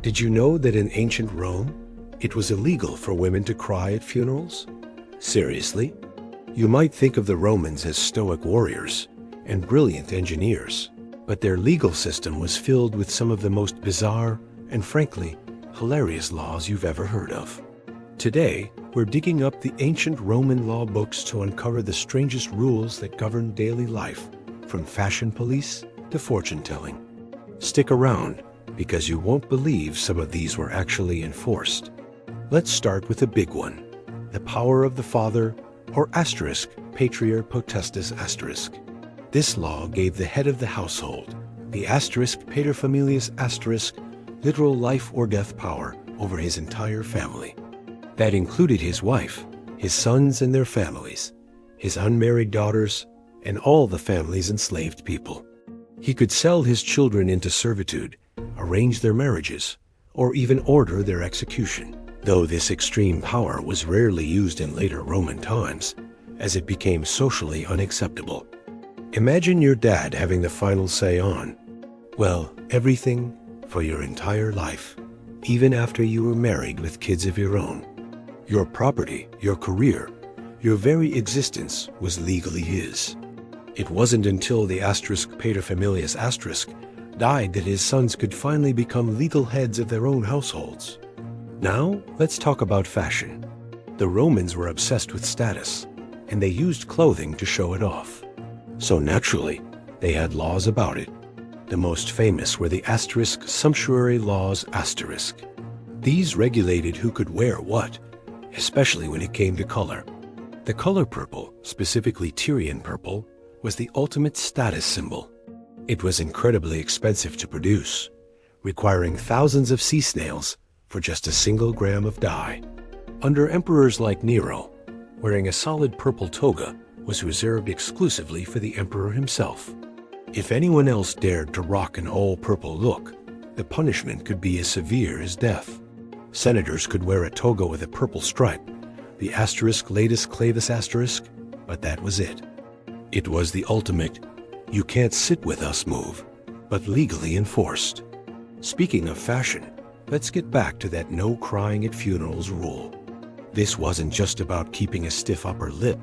Did you know that in ancient Rome, it was illegal for women to cry at funerals? Seriously? You might think of the Romans as stoic warriors and brilliant engineers, but their legal system was filled with some of the most bizarre and frankly, hilarious laws you've ever heard of. Today, we're digging up the ancient Roman law books to uncover the strangest rules that govern daily life, from fashion police to fortune-telling. Stick around, because you won't believe some of these were actually enforced. Let's start with a big one, the power of the father, or asterisk, pater potestas asterisk. This law gave the head of the household, the asterisk paterfamilias asterisk, literal life or death power over his entire family. That included his wife, his sons and their families, his unmarried daughters, and all the family's enslaved people. He could sell his children into servitude, arrange their marriages, or even order their execution, though this extreme power was rarely used in later Roman times, as it became socially unacceptable. Imagine your dad having the final say on, well, everything for your entire life, even after you were married with kids of your own. Your property, your career, your very existence was legally his. It wasn't until the asterisk paterfamilias asterisk died that his sons could finally become legal heads of their own households. Now, let's talk about fashion. The Romans were obsessed with status, and they used clothing to show it off. So naturally, they had laws about it. The most famous were the asterisk sumptuary laws asterisk. These regulated who could wear what, especially when it came to color. The color purple, specifically Tyrian purple, was the ultimate status symbol. It was incredibly expensive to produce, requiring thousands of sea snails for just a single gram of dye. Under emperors like Nero, wearing a solid purple toga was reserved exclusively for the emperor himself. If anyone else dared to rock an all-purple look, the punishment could be as severe as death. Senators could wear a toga with a purple stripe, the asterisk latus clavis asterisk, but that was it. It was the ultimate, you can't sit with us move, but legally enforced. Speaking of fashion, let's get back to that no crying at funerals rule. This wasn't just about keeping a stiff upper lip.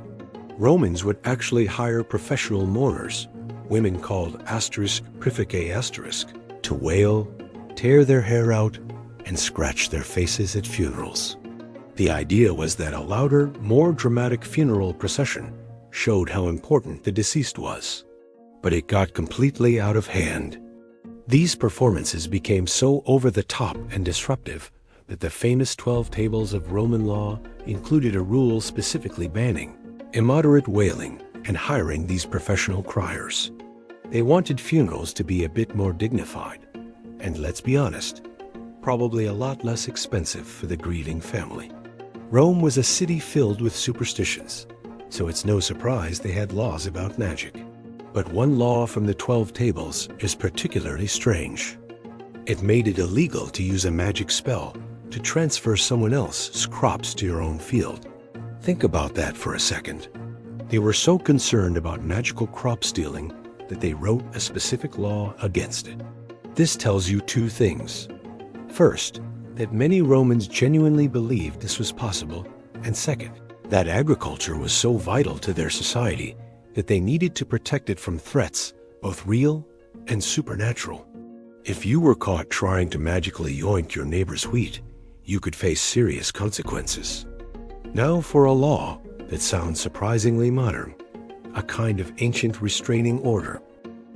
Romans would actually hire professional mourners, women called asterisk prificae asterisk, to wail, tear their hair out, and scratch their faces at funerals. The idea was that a louder, more dramatic funeral procession showed how important the deceased was. But it got completely out of hand. These performances became so over-the-top and disruptive that the famous 12 tables of Roman law included a rule specifically banning immoderate wailing and hiring these professional criers. They wanted funerals to be a bit more dignified, and let's be honest, probably a lot less expensive for the grieving family. Rome was a city filled with superstitions, so it's no surprise they had laws about magic. But one law from the 12 tables is particularly strange. It made it illegal to use a magic spell to transfer someone else's crops to your own field. Think about that for a second. They were so concerned about magical crop stealing that they wrote a specific law against it. This tells you two things. First, that many Romans genuinely believed this was possible, and second, that agriculture was so vital to their society that they needed to protect it from threats, both real and supernatural. If you were caught trying to magically yoink your neighbor's wheat, you could face serious consequences. Now for a law that sounds surprisingly modern, a kind of ancient restraining order.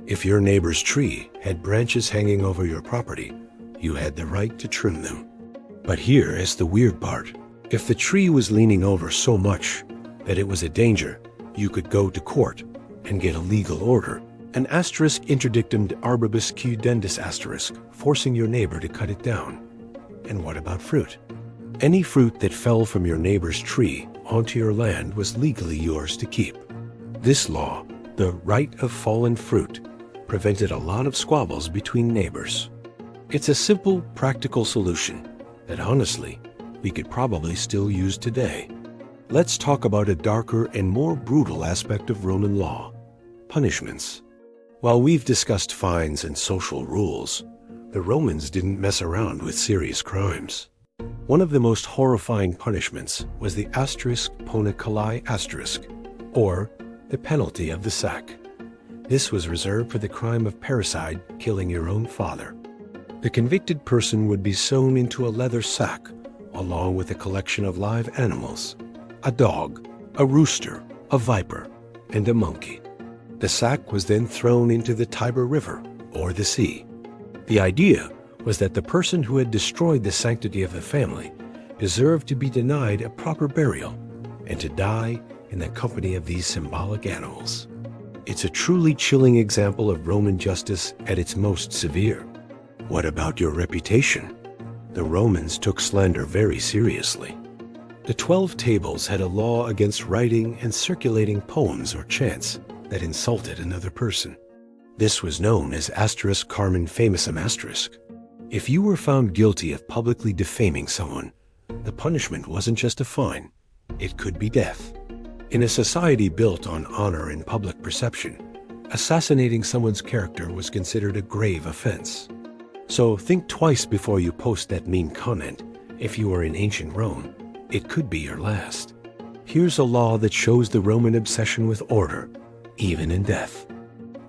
If your neighbor's tree had branches hanging over your property, you had the right to trim them. But here is the weird part. If the tree was leaning over so much that it was a danger, you could go to court and get a legal order, an asterisk interdictum de arboribus cudendis asterisk, forcing your neighbor to cut it down. And what about fruit? Any fruit that fell from your neighbor's tree onto your land was legally yours to keep. This law, the right of fallen fruit, prevented a lot of squabbles between neighbors. It's a simple, practical solution that honestly, we could probably still use today. Let's talk about a darker and more brutal aspect of Roman law, punishments. While we've discussed fines and social rules, The Romans didn't mess around with serious crimes. One of the most horrifying punishments was the *poniculi*, or the penalty of the sack. This was reserved for the crime of parricide, killing your own father. The convicted person would be sewn into a leather sack, along with a collection of live animals: a dog, a rooster, a viper, and a monkey. The sack was then thrown into the Tiber River, or the sea. The idea was that the person who had destroyed the sanctity of the family deserved to be denied a proper burial and to die in the company of these symbolic animals. It's a truly chilling example of Roman justice at its most severe. What about your reputation? The Romans took slander very seriously. The 12 Tables had a law against writing and circulating poems or chants that insulted another person. This was known as *carmen famosum*. If you were found guilty of publicly defaming someone, the punishment wasn't just a fine, it could be death. In a society built on honor and public perception, assassinating someone's character was considered a grave offense. So think twice before you post that mean comment. If you were in ancient Rome, it could be your last. Here's a law that shows the Roman obsession with order, even in death.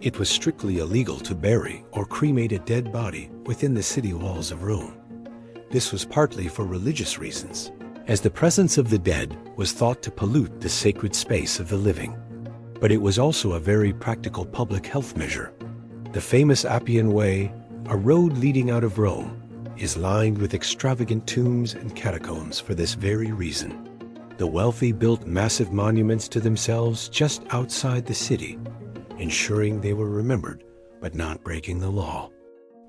It was strictly illegal to bury or cremate a dead body within the city walls of Rome. This was partly for religious reasons, as the presence of the dead was thought to pollute the sacred space of the living. But it was also a very practical public health measure. The famous Appian Way, a road leading out of Rome, is lined with extravagant tombs and catacombs for this very reason. The wealthy built massive monuments to themselves just outside the city, ensuring they were remembered but not breaking the law.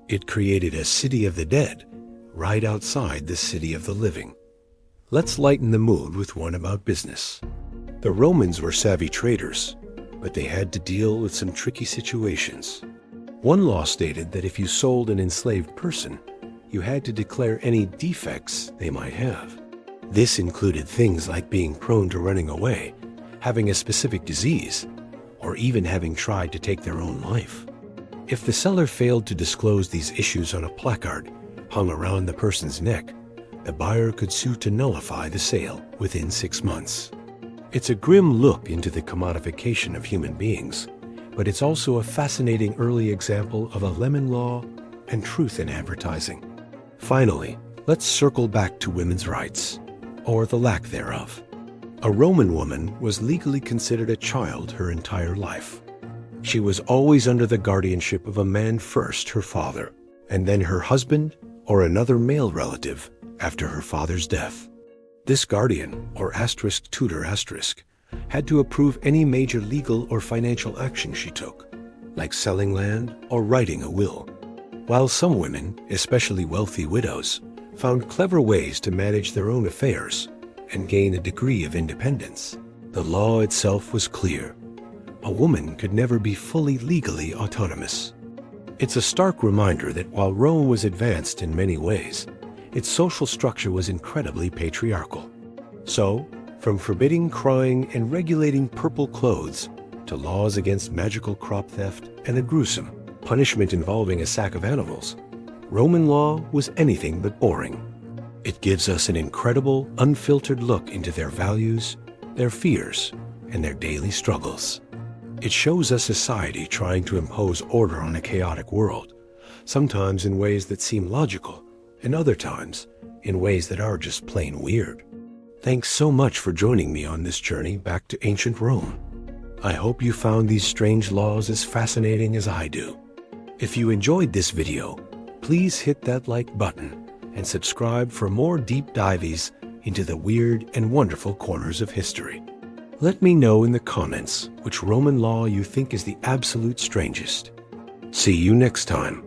It created a city of the dead right outside the city of the living. Let's lighten the mood with one about business. The Romans were savvy traders, but they had to deal with some tricky situations. One law stated that if you sold an enslaved person, you had to declare any defects they might have. This included things like being prone to running away, having a specific disease, or even having tried to take their own life. If the seller failed to disclose these issues on a placard hung around the person's neck, the buyer could sue to nullify the sale within 6 months. It's a grim look into the commodification of human beings, but it's also a fascinating early example of a lemon law and truth in advertising. Finally, let's circle back to women's rights, or the lack thereof. A Roman woman was legally considered a child her entire life. She was always under the guardianship of a man first, her father, and then her husband or another male relative after her father's death. This guardian, or *tutor*, had to approve any major legal or financial action she took, like selling land or writing a will. While some women, especially wealthy widows, found clever ways to manage their own affairs and gain a degree of independence, the law itself was clear. A woman could never be fully legally autonomous. It's a stark reminder that while Rome was advanced in many ways, its social structure was incredibly patriarchal. So, from forbidding crying and regulating purple clothes to laws against magical crop theft and a gruesome punishment involving a sack of animals, Roman law was anything but boring. It gives us an incredible, unfiltered look into their values, their fears, and their daily struggles. It shows a society trying to impose order on a chaotic world, sometimes in ways that seem logical, and other times in ways that are just plain weird. Thanks so much for joining me on this journey back to ancient Rome. I hope you found these strange laws as fascinating as I do. If you enjoyed this video, please hit that like button and subscribe for more deep dives into the weird and wonderful corners of history. Let me know in the comments which Roman law you think is the absolute strangest. See you next time.